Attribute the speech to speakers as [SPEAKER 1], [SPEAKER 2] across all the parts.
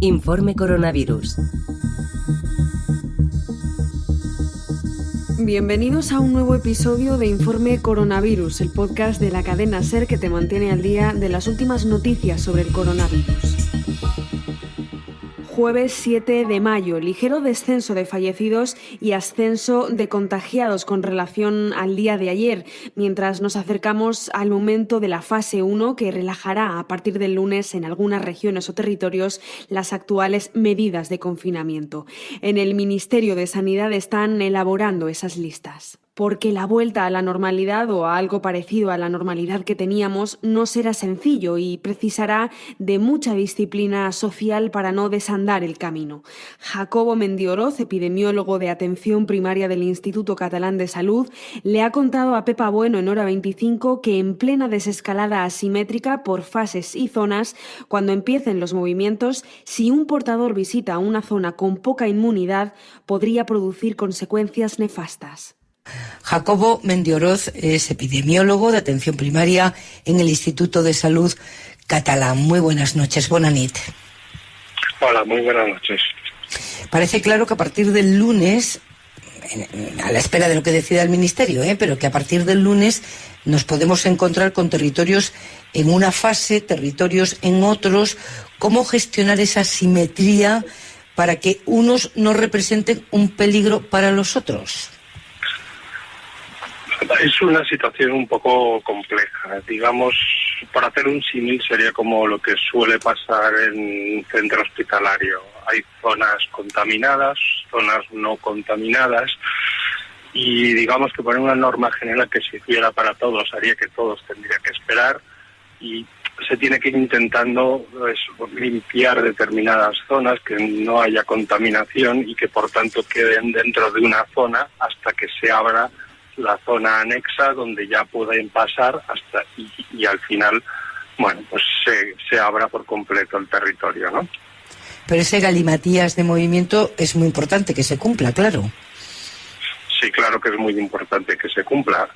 [SPEAKER 1] Informe Coronavirus.
[SPEAKER 2] Bienvenidos a un nuevo episodio de Informe Coronavirus, el podcast de la cadena SER que te mantiene al día de las últimas noticias sobre el coronavirus. Jueves 7 de mayo, ligero descenso de fallecidos y ascenso de contagiados con relación al día de ayer, mientras nos acercamos al momento de la fase 1 que relajará a partir del lunes en algunas regiones o territorios las actuales medidas de confinamiento. En el Ministerio de Sanidad están elaborando esas listas. Porque la vuelta a la normalidad o a algo parecido a la normalidad que teníamos no será sencillo y precisará de mucha disciplina social para no desandar el camino. Jacobo Mendioroz, epidemiólogo de atención primaria del Instituto Catalán de Salud, le ha contado a Pepa Bueno en Hora 25 que en plena desescalada asimétrica por fases y zonas, cuando empiecen los movimientos, si un portador visita una zona con poca inmunidad, podría producir consecuencias nefastas.
[SPEAKER 3] Jacobo Mendioroz es epidemiólogo de atención primaria en el Instituto de Salud Catalán. Muy buenas noches, bona nit.
[SPEAKER 4] Hola, muy buenas noches.
[SPEAKER 3] Parece claro que a partir del lunes, a la espera de lo que decida el Ministerio, pero que a partir del lunes nos podemos encontrar con territorios en una fase, territorios en otros. ¿Cómo gestionar esa simetría para que unos no representen un peligro para los otros?
[SPEAKER 4] Es una situación un poco compleja. Digamos, por hacer un símil, sería como lo que suele pasar en un centro hospitalario. Hay zonas contaminadas, zonas no contaminadas, y digamos que poner una norma general que se hiciera para todos haría que todos tendrían que esperar, y se tiene que ir intentando limpiar determinadas zonas, que no haya contaminación y que por tanto queden dentro de una zona hasta que se abra la zona anexa donde ya pueden pasar hasta y al final, bueno, pues se abra por completo el territorio, ¿no?
[SPEAKER 3] Pero ese galimatías de movimiento es muy importante que se cumpla, claro.
[SPEAKER 4] Sí, claro que es muy importante que se cumpla.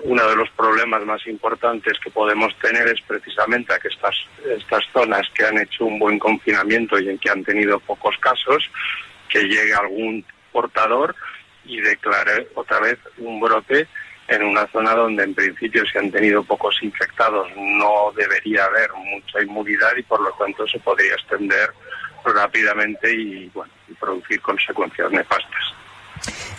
[SPEAKER 4] Uno de los problemas más importantes que podemos tener es precisamente a que estas zonas que han hecho un buen confinamiento y en que han tenido pocos casos, que llegue algún portador y declare otra vez un brote en una zona donde en principio, si han tenido pocos infectados, no debería haber mucha inmunidad y por lo tanto se podría extender rápidamente y producir consecuencias nefastas.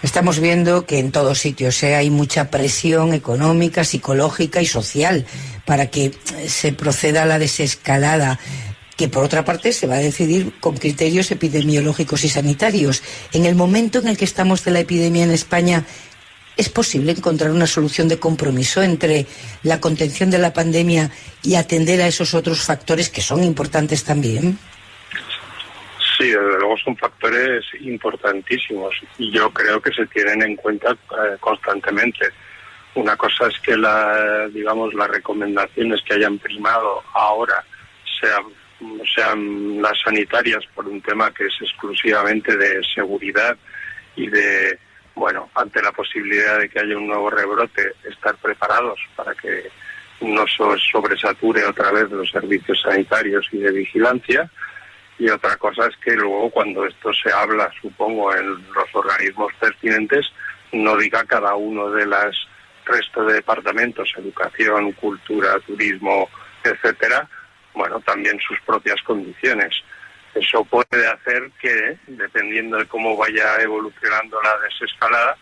[SPEAKER 3] Estamos viendo que en todos sitios hay mucha presión económica, psicológica y social para que se proceda a la desescalada, que por otra parte se va a decidir con criterios epidemiológicos y sanitarios. En el momento en el que estamos de la epidemia en España, ¿es posible encontrar una solución de compromiso entre la contención de la pandemia y atender a esos otros factores que son importantes también?
[SPEAKER 4] Sí, desde luego son factores importantísimos y yo creo que se tienen en cuenta constantemente. Una cosa es que las recomendaciones que hayan primado ahora sean las sanitarias por un tema que es exclusivamente de seguridad y de, ante la posibilidad de que haya un nuevo rebrote, estar preparados para que no sobresature otra vez los servicios sanitarios y de vigilancia. Y otra cosa es que luego cuando esto se habla, supongo, en los organismos pertinentes, no diga cada uno de los restos de departamentos, educación, cultura, turismo, etcétera, también sus propias condiciones. Eso puede hacer que, dependiendo de cómo vaya evolucionando la desescalada,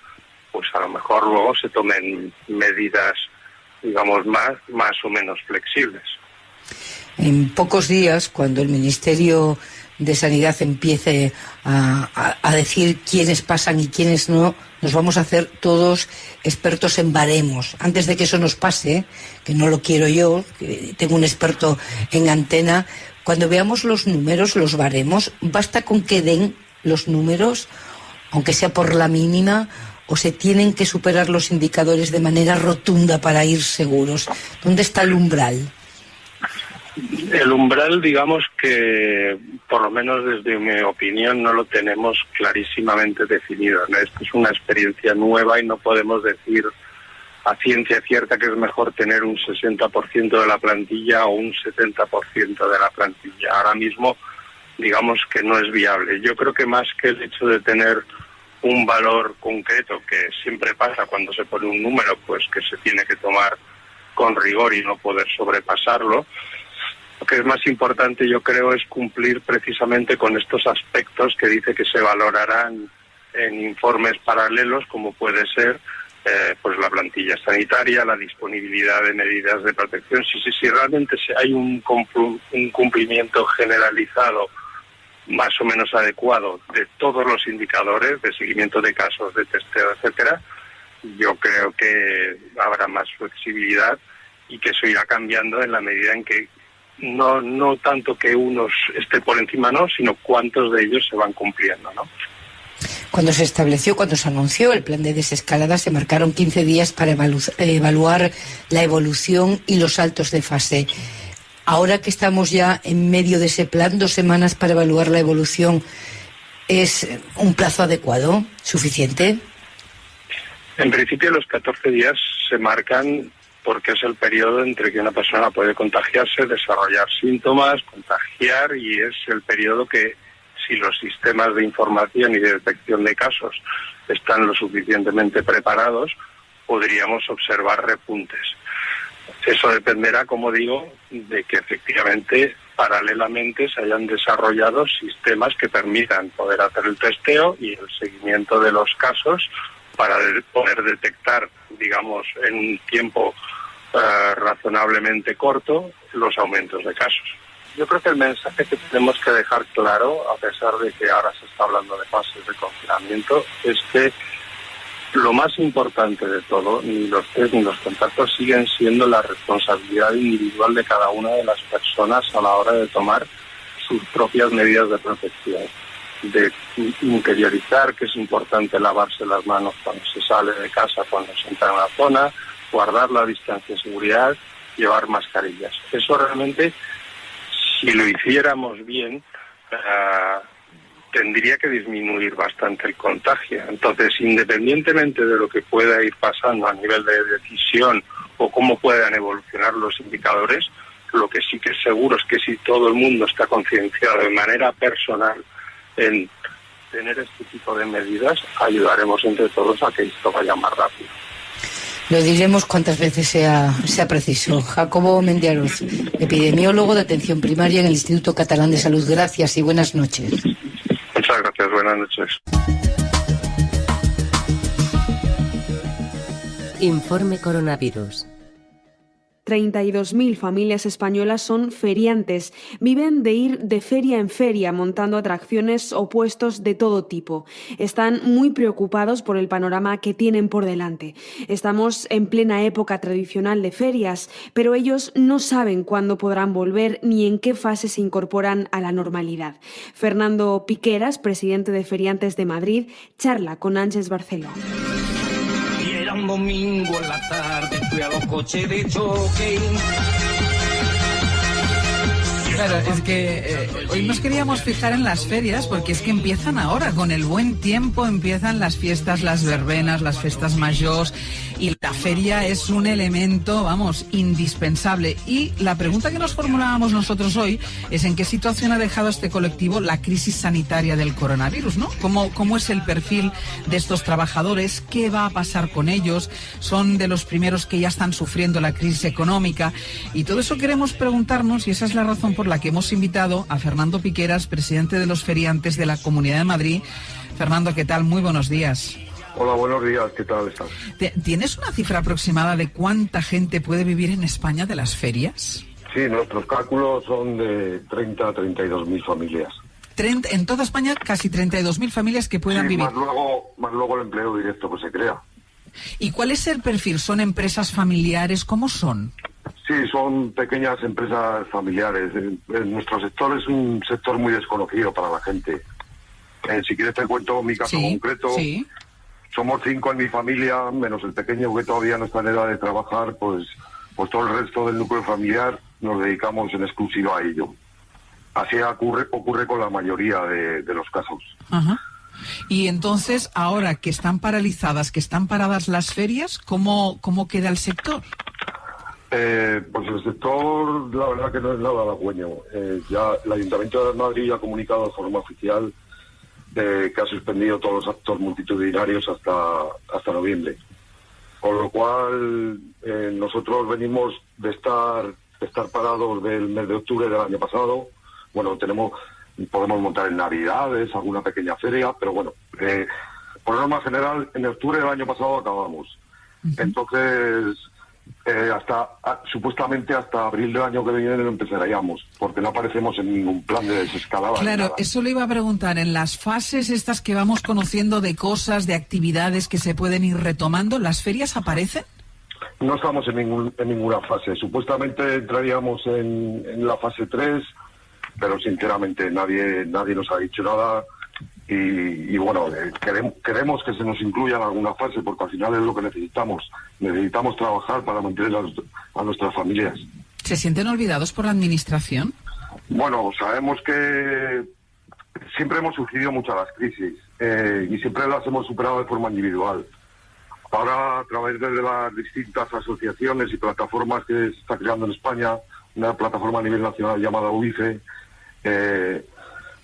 [SPEAKER 4] pues a lo mejor luego se tomen medidas, más o menos flexibles.
[SPEAKER 3] En pocos días, cuando el Ministerio de Sanidad empiece a decir quiénes pasan y quiénes no, nos vamos a hacer todos expertos en baremos. Antes de que eso nos pase, que no lo quiero yo, que tengo un experto en antena, cuando veamos los números, los baremos, basta con que den los números, aunque sea por la mínima, o se tienen que superar los indicadores de manera rotunda para ir seguros. ¿Dónde está el umbral?
[SPEAKER 4] El umbral, digamos que, por lo menos desde mi opinión, no lo tenemos clarísimamente definido, ¿no? Esto es una experiencia nueva y no podemos decir a ciencia cierta que es mejor tener un 60% de la plantilla o un 70% de la plantilla. Ahora mismo, digamos que no es viable. Yo creo que más que el hecho de tener un valor concreto, que siempre pasa cuando se pone un número, pues que se tiene que tomar con rigor y no poder sobrepasarlo, lo que es más importante, yo creo, es cumplir precisamente con estos aspectos que dice que se valorarán en informes paralelos, como puede ser pues la plantilla sanitaria, la disponibilidad de medidas de protección. Si realmente hay un cumplimiento generalizado más o menos adecuado de todos los indicadores de seguimiento de casos, de testeo, etcétera, yo creo que habrá más flexibilidad y que eso irá cambiando en la medida en que no tanto que unos esté por encima, no, sino cuántos de ellos se van cumpliendo, ¿no?
[SPEAKER 3] Cuando se anunció el plan de desescalada, se marcaron 15 días para evaluar la evolución y los saltos de fase. Ahora que estamos ya en medio de ese plan, 2 semanas para evaluar la evolución, ¿es un plazo adecuado, suficiente?
[SPEAKER 4] En principio, los 14 días se marcan porque es el periodo entre que una persona puede contagiarse, desarrollar síntomas, contagiar, y es el periodo que, si los sistemas de información y de detección de casos están lo suficientemente preparados, podríamos observar repuntes. Eso dependerá, como digo, de que efectivamente, paralelamente, se hayan desarrollado sistemas que permitan poder hacer el testeo y el seguimiento de los casos para poder detectar, digamos, en un tiempo razonablemente corto, los aumentos de casos. Yo creo que el mensaje que tenemos que dejar claro, a pesar de que ahora se está hablando de fases de confinamiento, es que lo más importante de todo, ni los test ni los contactos, siguen siendo la responsabilidad individual de cada una de las personas a la hora de tomar sus propias medidas de protección, de interiorizar que es importante lavarse las manos cuando se sale de casa, cuando se entra en una zona, guardar la distancia de seguridad, llevar mascarillas. Eso realmente, si lo hiciéramos bien, tendría que disminuir bastante el contagio. Entonces, independientemente de lo que pueda ir pasando a nivel de decisión o cómo puedan evolucionar los indicadores, lo que sí que es seguro es que si todo el mundo está concienciado de manera personal en tener este tipo de medidas, ayudaremos entre todos a que esto vaya más rápido.
[SPEAKER 3] Lo diremos cuantas veces sea preciso. Jacobo Mendiaroz, epidemiólogo de atención primaria en el Instituto Catalán de Salud. Gracias y buenas noches.
[SPEAKER 4] Muchas gracias, buenas noches.
[SPEAKER 1] Informe Coronavirus.
[SPEAKER 2] 32.000 familias españolas son feriantes. Viven de ir de feria en feria montando atracciones o puestos de todo tipo. Están muy preocupados por el panorama que tienen por delante. Estamos en plena época tradicional de ferias, pero ellos no saben cuándo podrán volver ni en qué fase se incorporan a la normalidad. Fernando Piqueras, presidente de Feriantes de Madrid, charla con Ángeles Barceló.
[SPEAKER 5] Era un domingo en la tarde, fui a los coches de choque.
[SPEAKER 6] Claro, es que hoy nos queríamos fijar en las ferias porque es que empiezan ahora, con el buen tiempo empiezan las fiestas, las verbenas, las fiestas mayores, y la feria es un elemento, vamos, indispensable. Y la pregunta que nos formulábamos nosotros hoy es en qué situación ha dejado este colectivo la crisis sanitaria del coronavirus, ¿no? ¿Cómo es el perfil de estos trabajadores? ¿Qué va a pasar con ellos? Son de los primeros que ya están sufriendo la crisis económica, y todo eso queremos preguntarnos, y esa es la razón por la que hemos invitado a Fernando Piqueras, presidente de los feriantes de la Comunidad de Madrid. Fernando, ¿qué tal? Muy buenos días.
[SPEAKER 7] Hola, buenos días. ¿Qué tal estás?
[SPEAKER 6] ¿Tienes una cifra aproximada de cuánta gente puede vivir en España de las ferias?
[SPEAKER 7] Sí, nuestros cálculos son de 30 a 32.000 familias.
[SPEAKER 6] En toda España, casi 32.000 familias que puedan vivir.
[SPEAKER 7] Más luego el empleo directo que se crea.
[SPEAKER 6] ¿Y cuál es el perfil? ¿Son empresas familiares? ¿Cómo son?
[SPEAKER 7] Sí, son pequeñas empresas familiares. Nuestro sector es un sector muy desconocido para la gente. Si quieres te cuento mi caso concreto. Sí. Somos 5 en mi familia, menos el pequeño que todavía no está en edad de trabajar, pues todo el resto del núcleo familiar nos dedicamos en exclusiva a ello. Así ocurre con la mayoría de los casos.
[SPEAKER 6] Ajá. Y entonces, ahora que están paralizadas, que están paradas las ferias, ¿cómo queda el sector?
[SPEAKER 7] Pues el sector, la verdad que no es nada halagüeño. Ya el Ayuntamiento de Madrid ha comunicado de forma oficial que ha suspendido todos los actos multitudinarios hasta noviembre. Con lo cual, nosotros venimos de estar parados del mes de octubre del año pasado. Bueno, podemos montar en Navidades alguna pequeña feria, pero bueno, por norma general, en octubre del año pasado acabamos. Entonces, supuestamente hasta abril del año que viene no empezaríamos, porque no aparecemos en ningún plan de desescalada.
[SPEAKER 6] Claro, eso le iba a preguntar, en las fases estas que vamos conociendo de cosas, de actividades que se pueden ir retomando, ¿las ferias aparecen?
[SPEAKER 7] No estamos en ninguna fase. Supuestamente entraríamos en la fase 3, pero sinceramente nadie nos ha dicho nada. Y bueno, queremos que se nos incluya en alguna fase, porque al final es lo que necesitamos. Necesitamos trabajar para mantener a nuestras familias.
[SPEAKER 6] ¿Se sienten olvidados por la administración?
[SPEAKER 7] Bueno, sabemos que siempre hemos sufrido muchas las crisis y siempre las hemos superado de forma individual. Ahora, a través de las distintas asociaciones y plataformas que se está creando en España, una plataforma a nivel nacional llamada UIFE,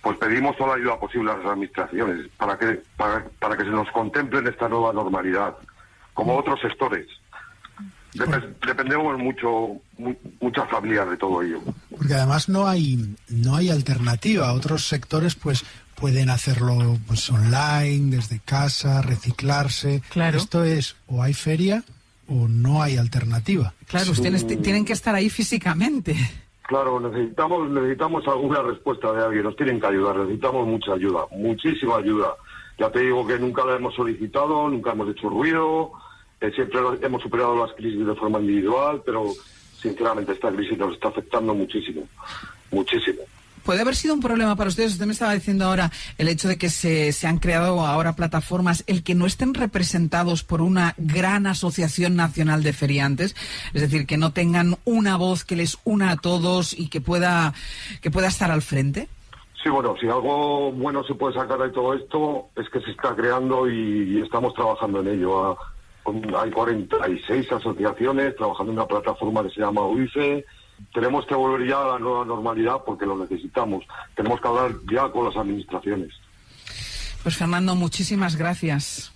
[SPEAKER 7] pues pedimos toda la ayuda posible a las administraciones para que se nos contemple en esta nueva normalidad, como otros sectores. Dependemos muchas familias de todo ello.
[SPEAKER 8] Porque además no hay alternativa. Otros sectores pues pueden hacerlo pues online, desde casa, reciclarse.
[SPEAKER 6] Claro.
[SPEAKER 8] Esto es, o hay feria o no hay alternativa.
[SPEAKER 6] Claro, ustedes tienen que estar ahí físicamente.
[SPEAKER 7] Claro, necesitamos alguna respuesta de alguien, nos tienen que ayudar, necesitamos mucha ayuda, muchísima ayuda. Ya te digo que nunca la hemos solicitado, nunca hemos hecho ruido, siempre hemos superado las crisis de forma individual, pero sinceramente esta crisis nos está afectando muchísimo, muchísimo.
[SPEAKER 6] ¿Puede haber sido un problema para ustedes? Usted me estaba diciendo ahora el hecho de que se han creado ahora plataformas, el que no estén representados por una gran asociación nacional de feriantes, es decir, que no tengan una voz que les una a todos y que pueda estar al frente.
[SPEAKER 7] Sí, bueno, si algo bueno se puede sacar de todo esto es que se está creando y estamos trabajando en ello. Hay 46 asociaciones trabajando en una plataforma que se llama UIFE. Tenemos que volver ya a la nueva normalidad porque lo necesitamos. Tenemos que hablar ya con las administraciones.
[SPEAKER 6] Pues Fernando, muchísimas gracias.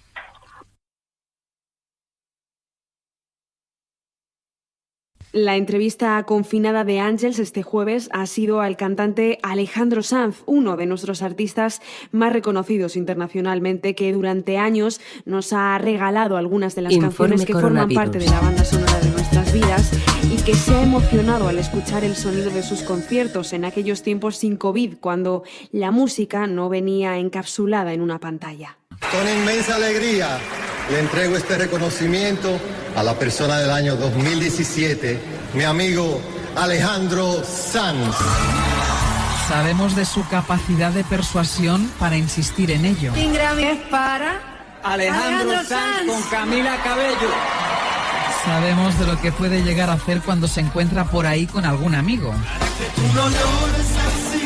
[SPEAKER 2] La entrevista confinada de Ángels este jueves ha sido al cantante Alejandro Sanz, uno de nuestros artistas más reconocidos internacionalmente, que durante años nos ha regalado algunas de las canciones que forman parte de la banda sonora de nuestras vidas y que se ha emocionado al escuchar el sonido de sus conciertos en aquellos tiempos sin COVID, cuando la música no venía encapsulada en una pantalla.
[SPEAKER 9] Con inmensa alegría le entrego este reconocimiento a la persona del año 2017, mi amigo Alejandro Sanz.
[SPEAKER 6] Sabemos de su capacidad de persuasión para insistir en ello.
[SPEAKER 10] Un Grammy es para
[SPEAKER 11] Alejandro Sanz con Camila Cabello.
[SPEAKER 6] Sabemos de lo que puede llegar a hacer cuando se encuentra por ahí con algún amigo.
[SPEAKER 12] No llores así,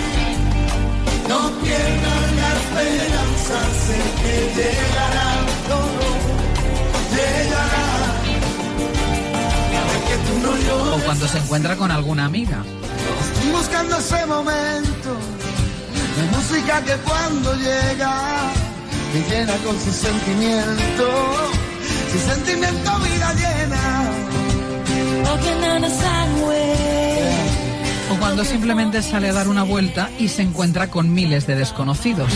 [SPEAKER 12] no pierdas la esperanza, sé que llegará, llegará.
[SPEAKER 6] O cuando se encuentra con alguna amiga.
[SPEAKER 12] Estoy buscando ese momento de música que cuando llega me llena con su sentimiento vida llena.
[SPEAKER 6] O cuando simplemente sale a dar una vuelta y se encuentra con miles de desconocidos.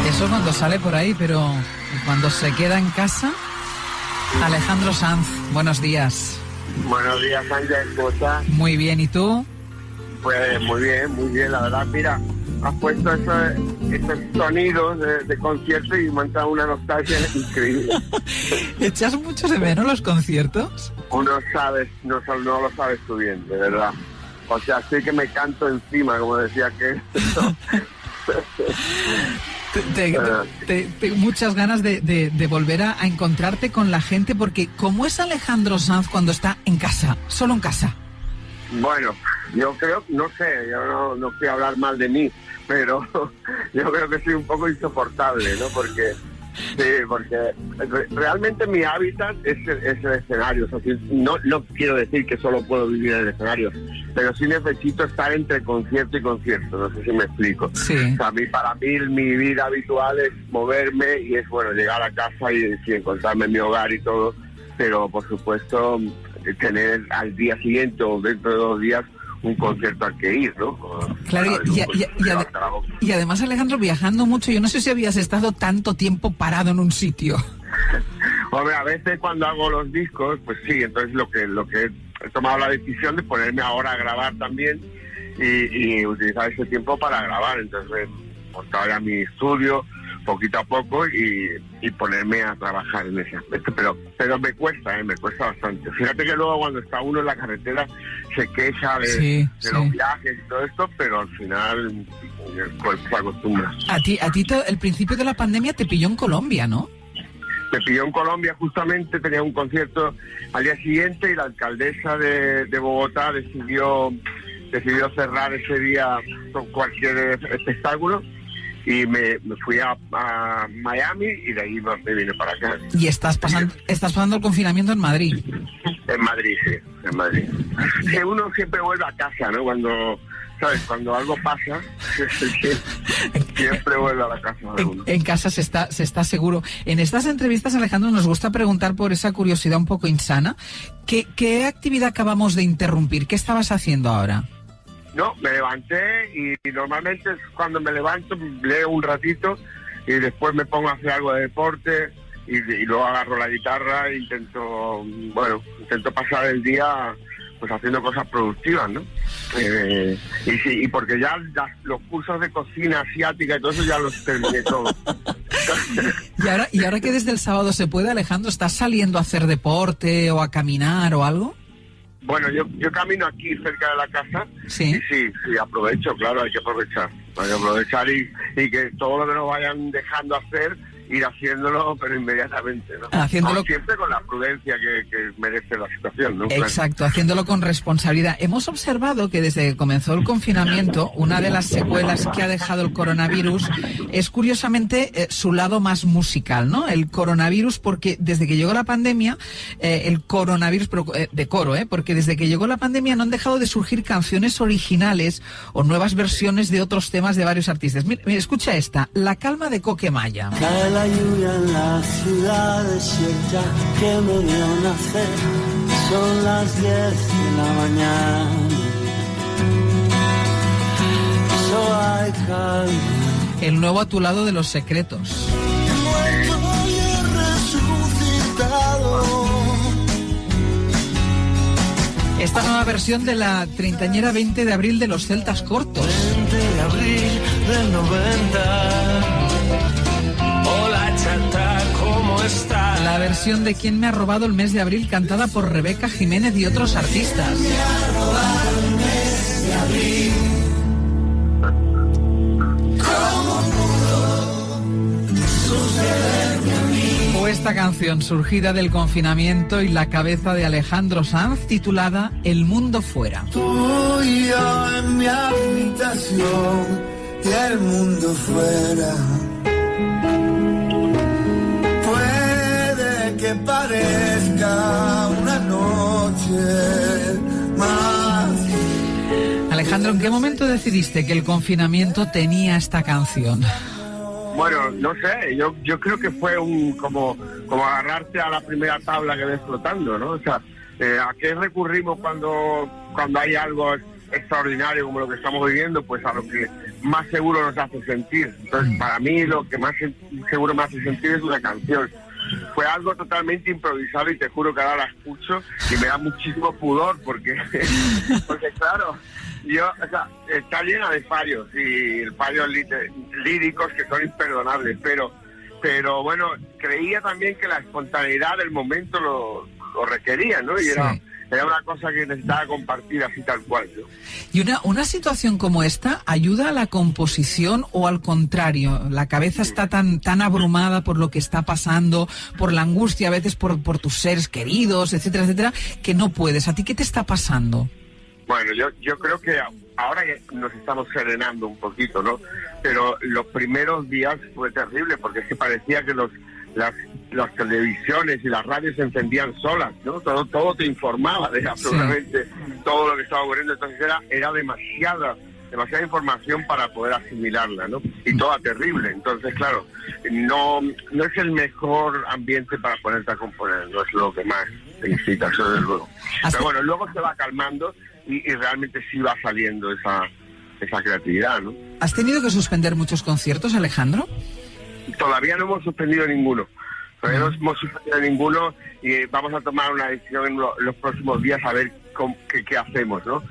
[SPEAKER 6] Eso cuando sale por ahí, pero cuando se queda en casa. Alejandro Sanz, buenos días.
[SPEAKER 13] Buenos días, Ángel, ¿cómo estás?
[SPEAKER 6] Muy bien, ¿y tú?
[SPEAKER 13] Pues muy bien, la verdad, mira, has puesto esos sonidos de concierto y me han dado una nostalgia increíble.
[SPEAKER 6] ¿Echas mucho de menos los conciertos?
[SPEAKER 13] No lo sabes tú bien, de verdad. O sea, sí que me canto encima, como decía que...
[SPEAKER 6] Tengo muchas ganas de volver a encontrarte con la gente, porque ¿cómo es Alejandro Sanz cuando está en casa, solo en casa?
[SPEAKER 13] Bueno, yo creo, no sé, yo no quiero hablar mal de mí, pero yo creo que soy un poco insoportable, ¿no? Porque realmente mi hábitat es el escenario. O sea, no quiero decir que solo puedo vivir en el escenario, pero sí necesito estar entre concierto y concierto, no sé si me explico.
[SPEAKER 6] Sí.
[SPEAKER 13] O sea, para mí mi vida habitual es moverme y es, bueno, llegar a casa y encontrarme en mi hogar y todo, pero por supuesto tener al día siguiente o dentro de 2 días un concierto al que ir, ¿no?
[SPEAKER 6] Claro, y además, Alejandro, viajando mucho, yo no sé si habías estado tanto tiempo parado en un sitio.
[SPEAKER 13] Hombre, a veces cuando hago los discos, pues sí, entonces lo que he tomado la decisión de ponerme ahora a grabar también y utilizar ese tiempo para grabar. Entonces he montado ya mi estudio poquito a poco y ponerme a trabajar en ese aspecto, pero me cuesta bastante. Fíjate que luego cuando está uno en la carretera se queja de los viajes y todo esto, pero al final el cuerpo se acostumbra.
[SPEAKER 6] A ti el principio de la pandemia te pilló en Colombia, ¿no?
[SPEAKER 13] Me pilló en Colombia, justamente tenía un concierto al día siguiente y la alcaldesa de Bogotá decidió cerrar ese día con cualquier espectáculo. Y me fui a Miami y de ahí me vine para acá.
[SPEAKER 6] ¿Y estás pasando el confinamiento en Madrid?
[SPEAKER 13] En Madrid, sí, en Madrid. Que uno siempre vuelve a casa, ¿no? Cuando algo pasa, siempre vuelve a la casa.
[SPEAKER 6] En casa se está seguro. En estas entrevistas, Alejandro, nos gusta preguntar por esa curiosidad un poco insana. ¿Qué actividad acabamos de interrumpir? ¿Qué estabas haciendo ahora?
[SPEAKER 13] No, me levanté y normalmente cuando me levanto leo un ratito y después me pongo a hacer algo de deporte y luego agarro la guitarra e intento pasar el día pues haciendo cosas productivas, ¿no? Y porque ya los cursos de cocina asiática y todo eso ya los terminé todo.
[SPEAKER 6] ¿Y ahora que desde el sábado se puede, Alejandro, estás saliendo a hacer deporte o a caminar o algo?
[SPEAKER 13] Bueno, yo camino aquí cerca de la casa.
[SPEAKER 6] Sí.
[SPEAKER 13] Y sí, aprovecho, claro, hay que aprovechar. Hay que aprovechar y que todo lo que nos vayan dejando hacer, ir haciéndolo, pero inmediatamente, ¿no?
[SPEAKER 6] Haciéndolo
[SPEAKER 13] siempre con la prudencia que merece la situación, ¿no?
[SPEAKER 6] Exacto, haciéndolo con responsabilidad. Hemos observado que desde que comenzó el confinamiento, una de las secuelas que ha dejado el coronavirus es curiosamente su lado más musical, ¿no? El coronavirus, porque desde que llegó la pandemia, el coronavirus, pero, de coro, porque desde que llegó la pandemia no han dejado de surgir canciones originales o nuevas versiones de otros temas de varios artistas. Mira, escucha esta, La calma de Coquemaya.
[SPEAKER 10] La lluvia en la ciudad desierta que me vio nacer. Son las 10 de la mañana. So hay calma.
[SPEAKER 6] El nuevo A tu lado de Los Secretos.
[SPEAKER 10] Muerto y resucitado.
[SPEAKER 6] Esta nueva versión de la treintañera 20 de abril de Los Celtas Cortos.
[SPEAKER 10] 20 de abril del 90. Hola chata, ¿cómo estás?
[SPEAKER 6] La versión de ¿Quién me ha robado el mes de abril? Cantada por Rebeca Jiménez y otros artistas.
[SPEAKER 10] ¿Quién me ha robado el mes de abril? ¿Cómo pudo sucederme a mí?
[SPEAKER 6] O esta canción surgida del confinamiento y la cabeza de Alejandro Sanz, titulada El mundo fuera.
[SPEAKER 10] Tú y yo en mi habitación y el mundo fuera. Que parezca una noche más.
[SPEAKER 6] Alejandro, ¿en qué momento decidiste que el confinamiento tenía esta canción?
[SPEAKER 13] Bueno, no sé, yo creo que fue como agarrarte a la primera tabla que ves flotando, ¿no? O sea, ¿a qué recurrimos cuando hay algo extraordinario como lo que estamos viviendo? Pues a lo que más seguro nos hace sentir. Entonces, para mí lo que más seguro me hace sentir es una canción. Fue algo totalmente improvisado y te juro que ahora la escucho y me da muchísimo pudor porque claro, está llena de fallos y fallos líricos que son imperdonables, pero bueno, creía también que la espontaneidad del momento lo requería, ¿no? Y era era una cosa que necesitaba compartir así tal cual, ¿no?
[SPEAKER 6] ¿Y una situación como esta ayuda a la composición o al contrario? La cabeza está tan abrumada por lo que está pasando, por la angustia, a veces por tus seres queridos, etcétera, etcétera, que no puedes. ¿A ti qué te está pasando?
[SPEAKER 13] Bueno, yo creo que ahora nos estamos serenando un poquito, ¿no? Pero los primeros días fue terrible porque es que parecía que las televisiones y las radios se encendían solas, ¿no? Todo te informaba de absolutamente todo lo que estaba ocurriendo, entonces era demasiada información para poder asimilarla, ¿no? Y toda terrible, entonces claro, no es el mejor ambiente para ponerte a componer, no es lo que más te incita, eso desde luego. Pero bueno, luego se va calmando y realmente sí va saliendo esa creatividad, ¿no?
[SPEAKER 6] ¿Has tenido que suspender muchos conciertos, Alejandro?
[SPEAKER 13] Todavía no hemos suspendido ninguno. Y vamos a tomar una decisión en los próximos días a ver qué hacemos, ¿no?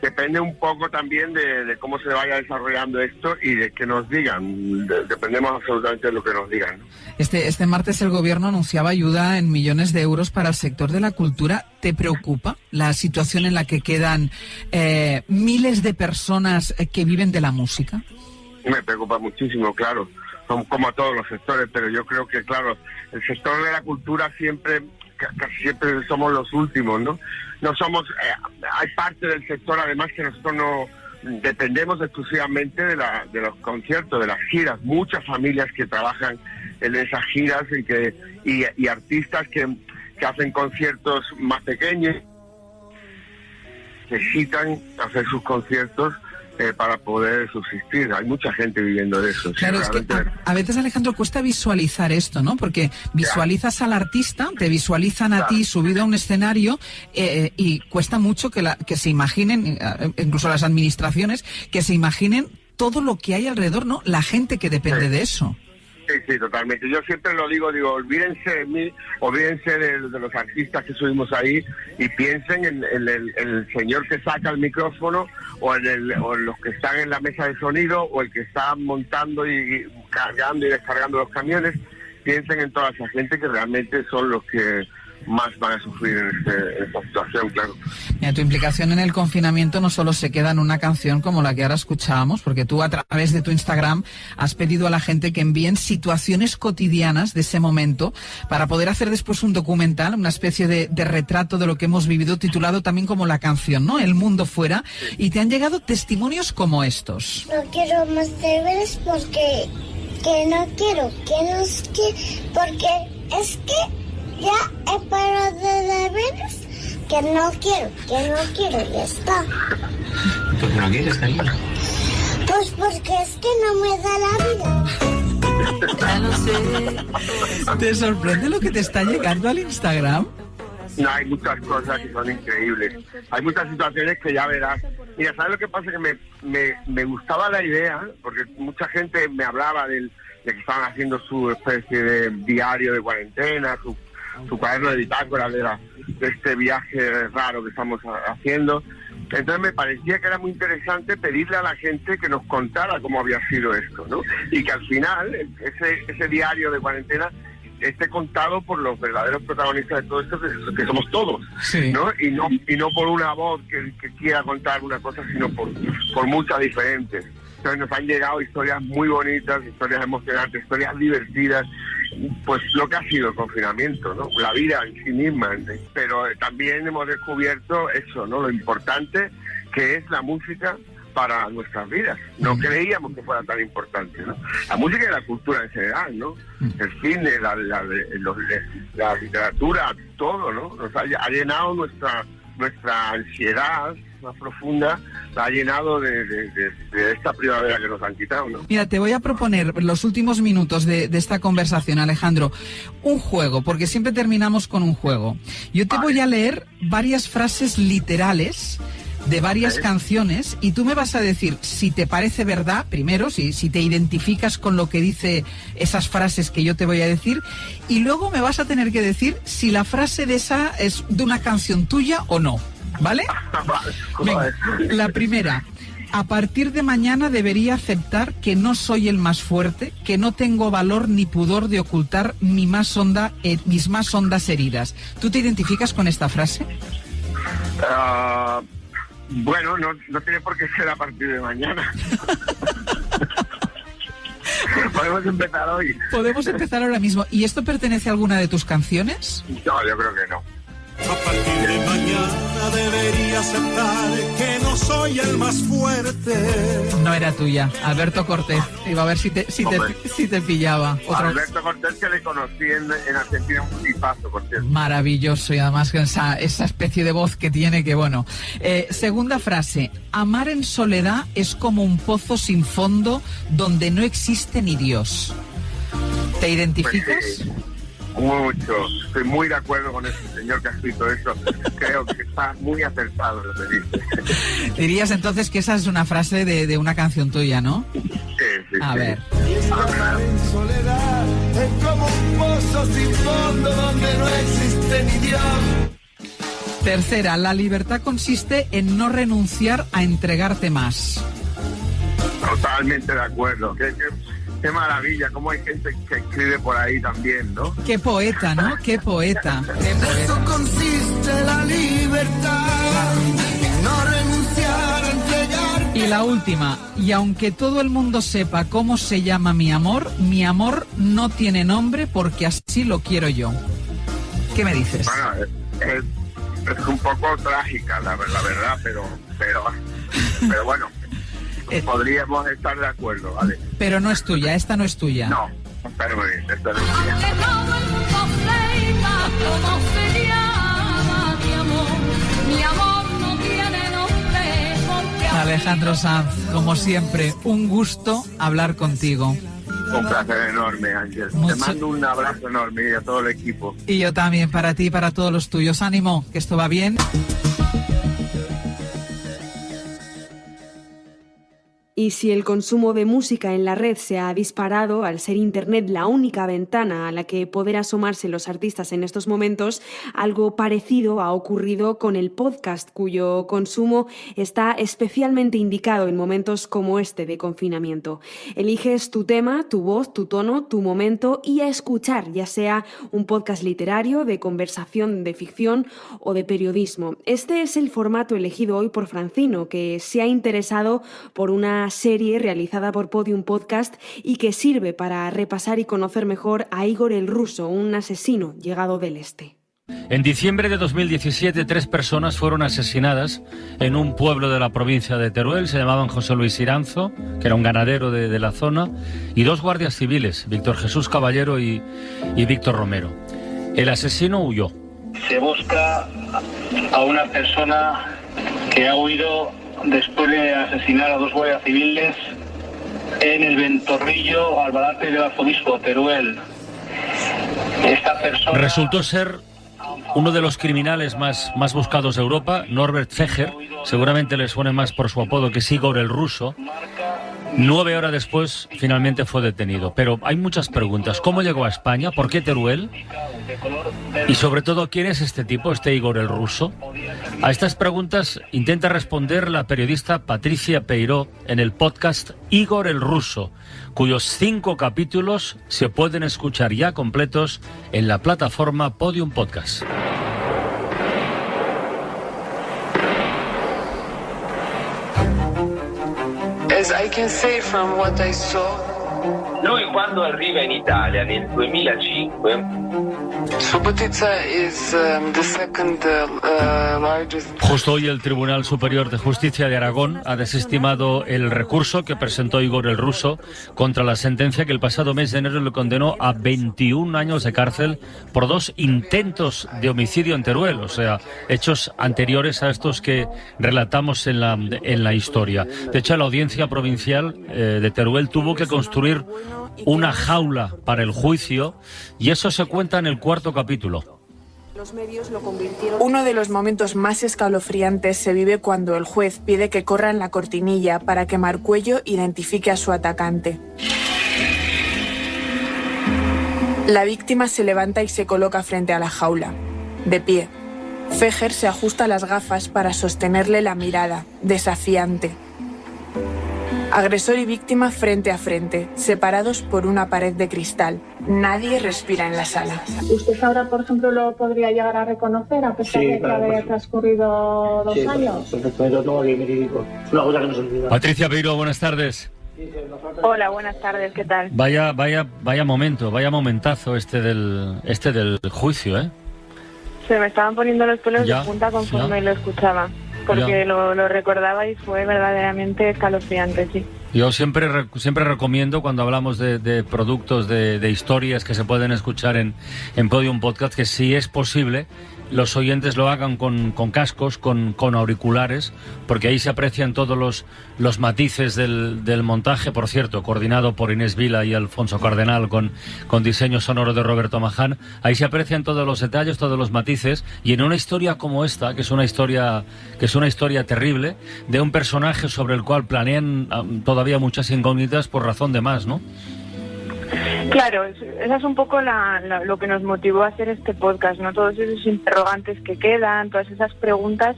[SPEAKER 13] Depende un poco también de cómo se vaya desarrollando esto y de que nos digan. Dependemos absolutamente de lo que nos digan, ¿no?
[SPEAKER 6] Este martes el gobierno anunciaba ayuda en millones de euros para el sector de la cultura. ¿Te preocupa la situación en la que quedan miles de personas que viven de la música?
[SPEAKER 13] Me preocupa muchísimo, claro. Como a todos los sectores, pero yo creo que, claro, el sector de la cultura casi siempre somos los últimos, ¿no? No somos, hay parte del sector además que nosotros no dependemos exclusivamente de los conciertos, de las giras, muchas familias que trabajan en esas giras y artistas que hacen conciertos más pequeños, necesitan hacer sus conciertos para poder subsistir. Hay mucha gente viviendo de eso.
[SPEAKER 6] Claro, es que a veces, Alejandro, cuesta visualizar esto, ¿no? Porque visualizas al artista, te visualizan a ti subido a un escenario y cuesta mucho que se imaginen, incluso las administraciones, que se imaginen todo lo que hay alrededor, ¿no? La gente que depende de eso.
[SPEAKER 13] Sí, totalmente. Yo siempre lo digo, olvídense de mí, olvídense de los artistas que subimos ahí y piensen en el señor que saca el micrófono o en los que están en la mesa de sonido o el que está montando y cargando y descargando los camiones. Piensen en toda esa gente que realmente son los que más van a sufrir en esta situación, claro.
[SPEAKER 6] Mira, tu implicación en el confinamiento no solo se queda en una canción como la que ahora escuchábamos, porque tú a través de tu Instagram has pedido a la gente que envíen situaciones cotidianas de ese momento para poder hacer después un documental, una especie de retrato de lo que hemos vivido, titulado también como la canción, ¿no? El mundo fuera. Y te han llegado testimonios como estos.
[SPEAKER 14] No quiero más deberes porque no quiero, porque es que ya he parado de deberes, que no quiero, ya está.
[SPEAKER 15] ¿Por qué no quieres, cariño?
[SPEAKER 14] Pues porque es que no me da la vida.
[SPEAKER 6] Ya lo sé. ¿Te sorprende lo que te está llegando al Instagram?
[SPEAKER 13] No, hay muchas cosas que son increíbles. Hay muchas situaciones que ya verás. Mira, ¿sabes lo que pasa? Que me gustaba la idea, porque mucha gente me hablaba de que estaban haciendo su especie de diario de cuarentena, su cuaderno de bitácora de este viaje raro que estamos haciendo. Entonces me parecía que era muy interesante pedirle a la gente que nos contara cómo había sido esto, ¿no? Y que al final ese diario de cuarentena esté contado por los verdaderos protagonistas de todo esto, que somos todos, sí, ¿no? Y no por una voz que quiera contar una cosa, sino por muchas diferentes. Entonces nos han llegado historias muy bonitas, historias emocionantes, historias divertidas, pues lo que ha sido el confinamiento, ¿no? La vida en sí misma, pero también hemos descubierto eso, ¿no? Lo importante que es la música para nuestras vidas. No creíamos que fuera tan importante, ¿no? La música y la cultura en general, ¿no? El cine, la literatura, todo, ¿no? Nos ha llenado nuestra ansiedad más profunda, la ha llenado de esta primavera que nos han quitado, ¿no?
[SPEAKER 6] Mira, te voy a proponer los últimos minutos de esta conversación, Alejandro, un juego, porque siempre terminamos con un juego. Yo te voy a leer varias frases literales de varias canciones y tú me vas a decir si te parece verdad, primero, si te identificas con lo que dice esas frases que yo te voy a decir, y luego me vas a tener que decir si la frase de esa es de una canción tuya o no, ¿vale? Venga, la primera: a partir de mañana debería aceptar que no soy el más fuerte, que no tengo valor ni pudor de ocultar mis más hondas heridas. ¿Tú te identificas con esta frase?
[SPEAKER 13] Bueno, no tiene por qué ser a partir de mañana. Podemos empezar hoy.
[SPEAKER 6] Podemos empezar ahora mismo. ¿Y esto pertenece a alguna de tus canciones?
[SPEAKER 13] No, yo creo que no.
[SPEAKER 16] A partir de mañana debería aceptar que no soy el más fuerte.
[SPEAKER 6] No era tuya, Alberto Cortés. Iba a ver si te pillaba.
[SPEAKER 13] Alberto Cortés, que le conocí en Argentina, un tipazo, por cierto.
[SPEAKER 6] Maravilloso, y además esa especie de voz que tiene, que bueno. Segunda frase: amar en soledad es como un pozo sin fondo donde no existe ni Dios. ¿Te identificas?
[SPEAKER 13] Pues sí. Mucho, estoy muy de acuerdo con ese señor que ha escrito eso. Creo que está muy acertado lo que dice.
[SPEAKER 6] Dirías entonces que esa es una frase de una canción tuya, ¿no?
[SPEAKER 13] Sí.
[SPEAKER 6] A ver.
[SPEAKER 12] Amar en soledad es como un pozo sin fondo donde no existe ni Dios.
[SPEAKER 6] Tercera, la libertad consiste en no renunciar a entregarte más.
[SPEAKER 13] Totalmente de acuerdo. Qué maravilla, cómo hay gente que escribe por ahí también, ¿no?
[SPEAKER 6] Qué poeta, ¿no? Qué poeta.
[SPEAKER 12] Eso consiste la libertad, no renunciar a entregar.
[SPEAKER 6] Y la última: y aunque todo el mundo sepa cómo se llama mi amor no tiene nombre porque así lo quiero yo. ¿Qué me dices?
[SPEAKER 13] Bueno, es un poco trágica, la verdad, pero bueno. Podríamos estar de acuerdo, ¿vale?
[SPEAKER 6] Pero no es tuya, esta no es tuya.
[SPEAKER 13] No, pero esta no es
[SPEAKER 6] tuya. Alejandro Sanz, como siempre, un gusto hablar contigo.
[SPEAKER 13] Un placer enorme, Ángel. Te mando un abrazo enorme y a todo el equipo.
[SPEAKER 6] Y yo también, para ti y para todos los tuyos. Ánimo, que esto va bien.
[SPEAKER 2] Y si el consumo de música en la red se ha disparado, al ser Internet la única ventana a la que poder asomarse los artistas en estos momentos, algo parecido ha ocurrido con el podcast, cuyo consumo está especialmente indicado en momentos como este de confinamiento. Eliges tu tema, tu voz, tu tono, tu momento y a escuchar, ya sea un podcast literario, de conversación, de ficción o de periodismo. Este es el formato elegido hoy por Francino, que se ha interesado por una serie realizada por Podium Podcast y que sirve para repasar y conocer mejor a Igor el Ruso, un asesino llegado del este.
[SPEAKER 17] En diciembre de 2017, 3 personas fueron asesinadas en un pueblo de la provincia de Teruel. Se llamaban José Luis Iranzo, que era un ganadero de la zona, y 2 guardias civiles, Víctor Jesús Caballero y Víctor Romero. El asesino huyó.
[SPEAKER 18] Se busca a una persona que ha huido después de asesinar a 2 guardias civiles en el Ventorrillo, Albalate del Arzobispo, Teruel. Esta persona
[SPEAKER 17] resultó ser uno de los criminales más buscados de Europa, Norbert Feger. Seguramente le suene más por su apodo, que es Igor el Ruso. 9 horas después finalmente fue detenido. Pero hay muchas preguntas. ¿Cómo llegó a España? ¿Por qué Teruel? Y sobre todo, ¿quién es este tipo, este Igor el Ruso? A estas preguntas intenta responder la periodista Patricia Peiró en el podcast Igor el Ruso, cuyos 5 capítulos se pueden escuchar ya completos en la plataforma Podium Podcast.
[SPEAKER 19] As I can say from what I saw,
[SPEAKER 20] lui quando arriva in Italia nel 2005,
[SPEAKER 19] Subotica is the second largest.
[SPEAKER 17] Justo hoy el Tribunal Superior de Justicia de Aragón ha desestimado el recurso que presentó Igor el Ruso contra la sentencia que el pasado mes de enero le condenó a 21 años de cárcel por 2 intentos de homicidio en Teruel, o sea, hechos anteriores a estos que relatamos en la historia. De hecho, la audiencia provincial de Teruel tuvo que construir una jaula para el juicio, y eso se cuenta en el 4º capítulo.
[SPEAKER 21] Uno de los momentos más escalofriantes se vive cuando el juez pide que corran la cortinilla para que Marcuello identifique a su atacante. La víctima se levanta y se coloca frente a la jaula, de pie. Feger se ajusta las gafas para sostenerle la mirada, desafiante. Agresor y víctima frente a frente, separados por una pared de cristal. nadie respira en la sala.
[SPEAKER 3] ¿Usted ahora, por ejemplo, lo podría llegar a reconocer a pesar de que haya transcurrido 2 años?
[SPEAKER 22] Perfecto, yo tengo aquí mi típico. Es una cosa que no se olvida.
[SPEAKER 17] Patricia Peiro, buenas tardes.
[SPEAKER 21] Hola, buenas tardes, ¿qué tal?
[SPEAKER 17] Vaya momentazo este del juicio, ¿eh?
[SPEAKER 21] Se me estaban poniendo los pelos de punta conforme lo escuchaba, porque lo recordaba y fue verdaderamente escalofriante, sí.
[SPEAKER 17] Yo siempre recomiendo, cuando hablamos de productos, de historias que se pueden escuchar en Podium Podcast, que si es posible, los oyentes lo hagan con cascos, con auriculares, porque ahí se aprecian todos los matices del montaje, por cierto, coordinado por Inés Vila y Alfonso Cardenal, con diseño sonoro de Roberto Maján. Ahí se aprecian todos los detalles, todos los matices, y en una historia como esta, que es una historia terrible, de un personaje sobre el cual planean todavía muchas incógnitas por razón de más, ¿no?
[SPEAKER 21] Claro, esa es un poco lo que nos motivó a hacer este podcast, ¿no? Todos esos interrogantes que quedan, todas esas preguntas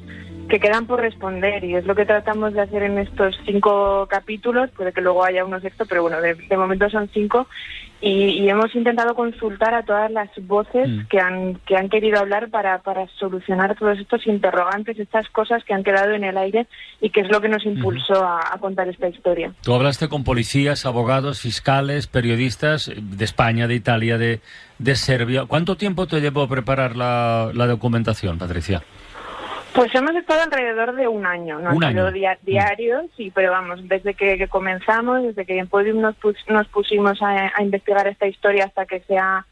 [SPEAKER 21] que quedan por responder, y es lo que tratamos de hacer en estos 5 capítulos. Puede que luego haya uno sexto, pero bueno, de momento son 5, y hemos intentado consultar a todas las voces que han querido hablar para solucionar todos estos interrogantes, estas cosas que han quedado en el aire, y que es lo que nos impulsó a contar esta historia.
[SPEAKER 17] Tú hablaste con policías, abogados, fiscales, periodistas de España, de Italia, de Serbia. ¿Cuánto tiempo te llevó preparar la documentación, Patricia?
[SPEAKER 21] Pues hemos estado alrededor de 1 año, ¿no? Diarios, sí, pero vamos, desde que comenzamos, desde que en Podium nos pusimos a investigar esta historia hasta que se ha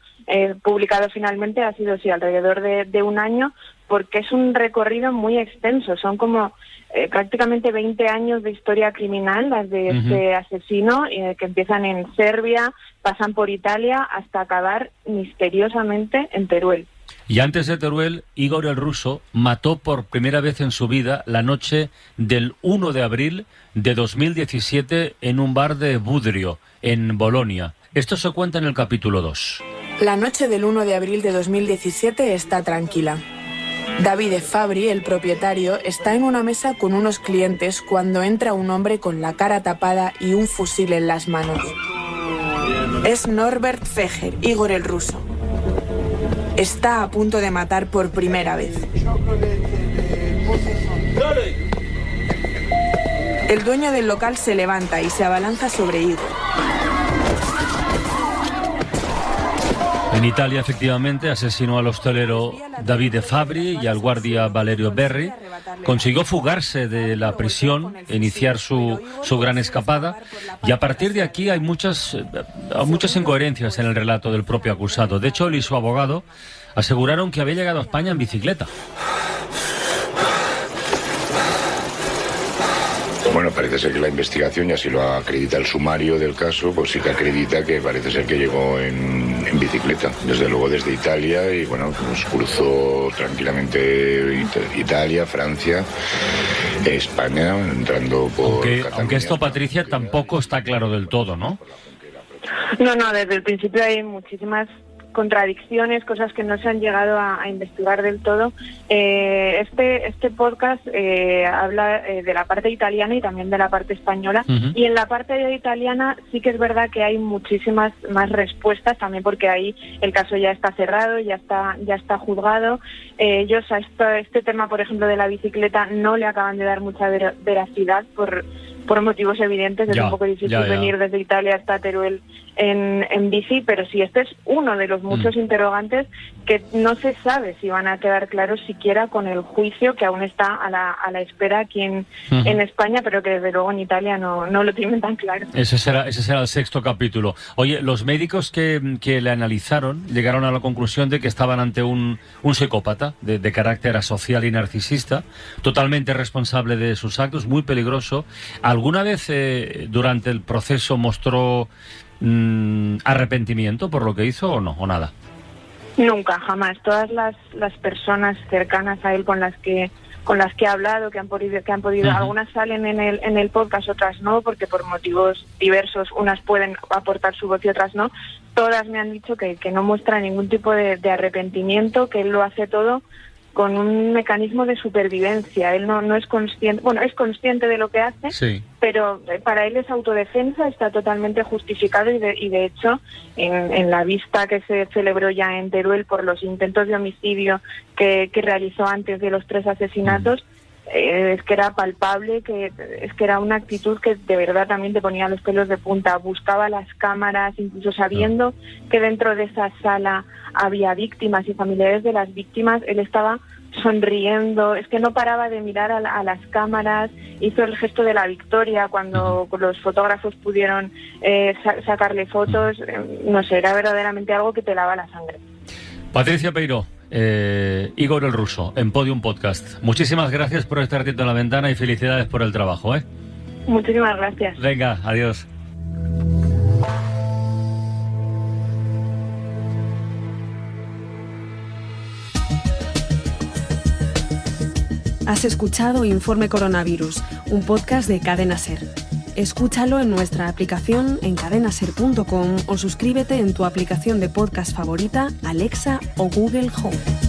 [SPEAKER 21] publicado finalmente, ha sido, sí, alrededor de 1 año, porque es un recorrido muy extenso. Son como prácticamente 20 años de historia criminal, las de este asesino, que empiezan en Serbia, pasan por Italia, hasta acabar misteriosamente en Teruel.
[SPEAKER 17] Y antes de Teruel, Igor el Ruso mató por primera vez en su vida la noche del 1 de abril de 2017 en un bar de Budrio, en Bolonia. Esto se cuenta en el capítulo 2.
[SPEAKER 21] La noche del 1 de abril de 2017 está tranquila. Davide Fabri, el propietario, está en una mesa con unos clientes cuando entra un hombre con la cara tapada y un fusil en las manos. Es Norbert Feher, Igor el Ruso. Está a punto de matar por primera vez. El dueño del local se levanta y se abalanza sobre Igor.
[SPEAKER 17] En Italia, efectivamente, asesinó al hostelero Davide Fabri y al guardia Valerio Berri. Consiguió fugarse de la prisión, iniciar su gran escapada, y a partir de aquí hay muchas incoherencias en el relato del propio acusado. De hecho, él y su abogado aseguraron que había llegado a España en bicicleta.
[SPEAKER 23] Bueno, parece ser que la investigación, y así lo acredita el sumario del caso, pues sí que acredita que parece ser que llegó en bicicleta, desde luego desde Italia, y bueno, pues cruzó tranquilamente Italia, Francia, España, entrando por Cataluña.
[SPEAKER 17] Aunque esto, Patricia, tampoco está claro del todo, ¿no?
[SPEAKER 21] No, desde el principio hay muchísimas contradicciones, cosas que no se han llegado a investigar del todo. Este podcast habla de la parte italiana y también de la parte española, y en la parte italiana sí que es verdad que hay muchísimas más respuestas, también porque ahí el caso ya está cerrado, ya está juzgado. Ellos a este tema, por ejemplo, de la bicicleta, no le acaban de dar mucha veracidad por motivos evidentes. Es un poco difícil venir desde Italia hasta Teruel en bici, pero sí, este es uno de los muchos interrogantes que no se sabe si van a quedar claros siquiera con el juicio, que aún está a la espera aquí en España, pero que desde luego en Italia no lo tienen tan claro.
[SPEAKER 17] Ese será el 6º capítulo. Oye, los médicos que le analizaron llegaron a la conclusión de que estaban ante un psicópata de carácter asocial y narcisista, totalmente responsable de sus actos, muy peligroso. ¿Alguna vez durante el proceso mostró arrepentimiento por lo que hizo o no, o nada?
[SPEAKER 21] Nunca, jamás. Todas las personas cercanas a él con las que ha hablado, que han podido, algunas salen en el podcast, otras no, porque por motivos diversos unas pueden aportar su voz y otras no. Todas me han dicho que no muestra ningún tipo de arrepentimiento, que él lo hace todo con un mecanismo de supervivencia. Él no es consciente, bueno, es consciente de lo que hace,
[SPEAKER 17] sí,
[SPEAKER 21] pero para él es autodefensa, está totalmente justificado y de hecho en la vista que se celebró ya en Teruel por los intentos de homicidio que realizó antes de los 3 asesinatos, es que era palpable, es que era una actitud que de verdad también te ponía los pelos de punta. Buscaba las cámaras, incluso sabiendo que dentro de esa sala había víctimas y familiares de las víctimas, él estaba sonriendo, es que no paraba de mirar a las cámaras, hizo el gesto de la victoria cuando los fotógrafos pudieron sacarle fotos, no sé, era verdaderamente algo que te lava la sangre.
[SPEAKER 17] Patricia Peiró, Igor el Ruso, en Podium Podcast. Muchísimas gracias por estar atento en la ventana y felicidades por el trabajo, ¿eh?
[SPEAKER 21] Muchísimas gracias.
[SPEAKER 17] Venga, adiós.
[SPEAKER 2] Has escuchado Informe Coronavirus, un podcast de Cadena SER. Escúchalo en nuestra aplicación en cadenaser.com o suscríbete en tu aplicación de podcast favorita, Alexa o Google Home.